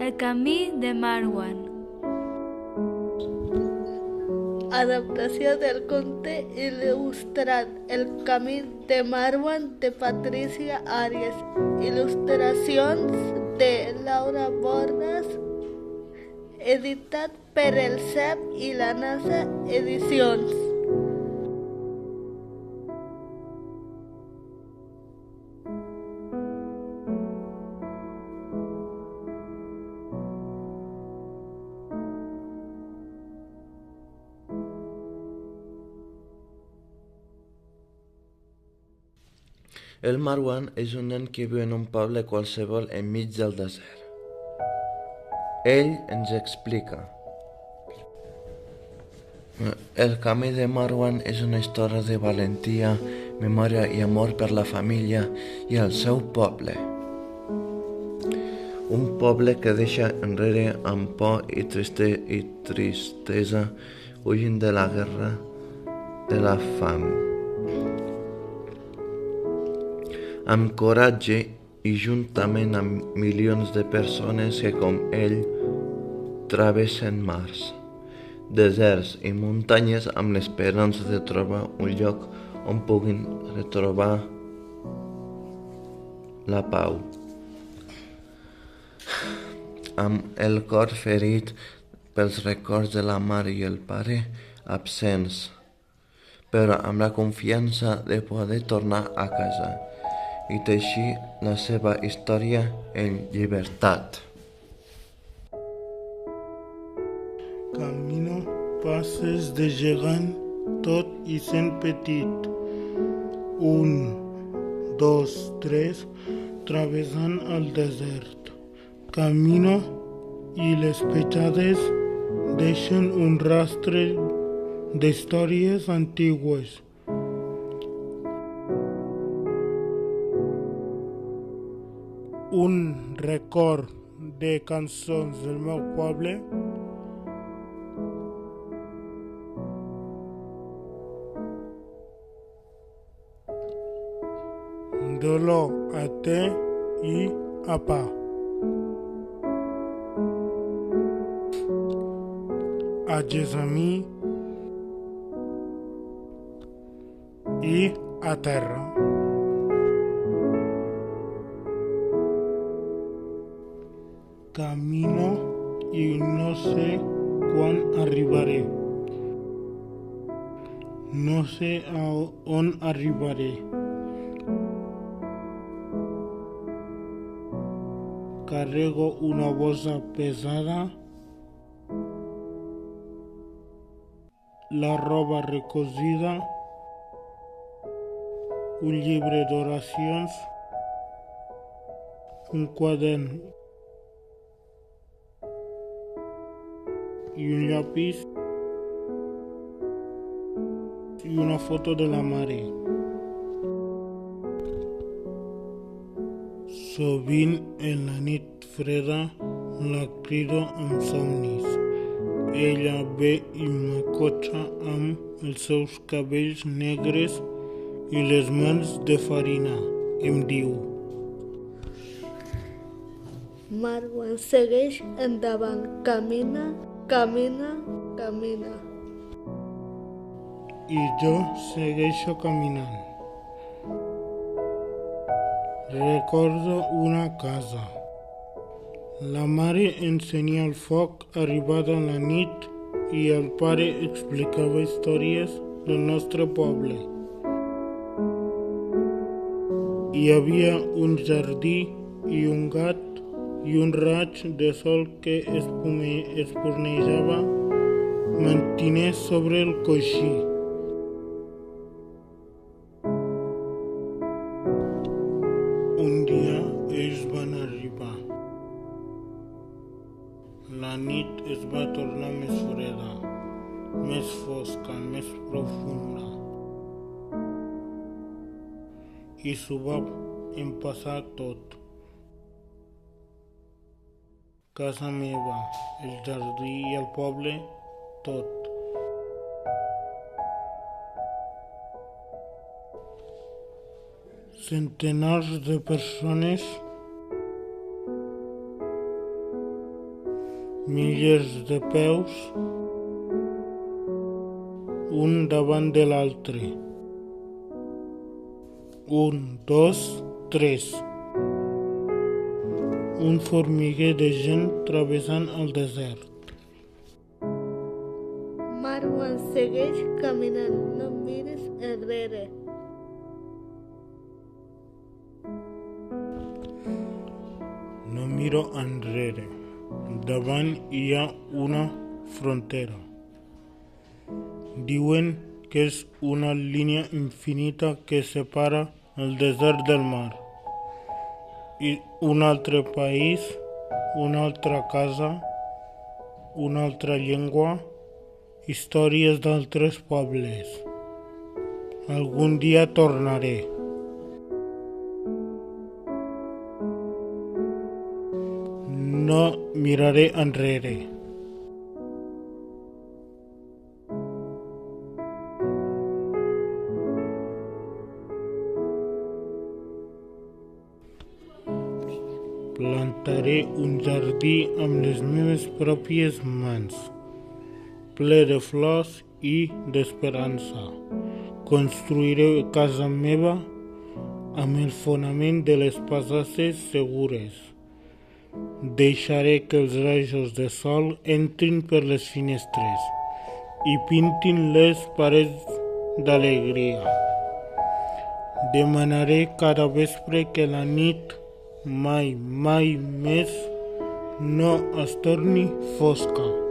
El camí de Marwan. Adaptació del conte il·lustrat El camí de Marwan de Patricia Àries. Il·lustracions de Laura Bordas. Editat per el CEP i la NASA Edicions. El Marwan és un nen que viu en un poble qualsevol enmig del desert. Ell ens explica. El camí de Marwan és una història de valentia, memòria i amor per la família i el seu poble. Un poble que deixa enrere amb por i tristesa, fugint de la guerra, de la fam. Amb coratge i juntament amb milions de persones que, com ell, travessen mars, deserts i muntanyes amb l'esperança de trobar un lloc on puguin retrobar la pau. Amb el cor ferit pels records de la mare i el pare absents, però amb la confiança de poder tornar a casa i teixir la seva història en llibertat. Camino passes de gegant tot i sent petit. 1, 2, 3, travessant el desert. Camino i les petjades deixen un rastre d'històries antigues. Un record de cançons del meu poble. Dolor a te i a pa. A gessamí i a terra. Camino i no sé quan arribaré. No sé a on arribaré. Carrego una bossa pesada, la roba recosida, un llibre d'oracions, un quadern i un llapis i una foto de la mare. Sovint en la nit freda la crido amb somnis. Ella ve i m'acotxa amb els seus cabells negres i les mans de farina. Em diu: Marwan segueix endavant, camina, camina, camina. I jo segueixo caminant. Recordo una casa. La mare encenia el foc arribada la nit i el pare explicava històries del nostre poble. Hi havia un jardí i un gat i un raig de sol que espurnejava mantiner sobre el coixí. Un dia ells van arribar. La nit es va tornar més freda, més fosca, més profunda. I s'ho va empassar tot. Casa meva, el jardí i el poble, tot. Centenars de persones milers de peus, un davant de l'altre. 1, 2, 3. Un formiguer de gent travessant el desert. Marwan segueix caminant, no miris enrere. No miro enrere. Davant hi ha una frontera. Diuen que és una línia infinita que separa el desert del mar. I un altre país, una altra casa, una altra llengua, històries d'altres pobles. Algun dia tornaré. No miraré enrere. Plantaré un jardí amb les meves pròpies mans, ple de flors i d'esperança. Construiré casa meva amb el fonament de les passes segures. Deixaré que els rajos de sol entrin per les finestres i pintin les parets d'alegria. Demanaré cada vespre que la nit mai més no es torni fosca.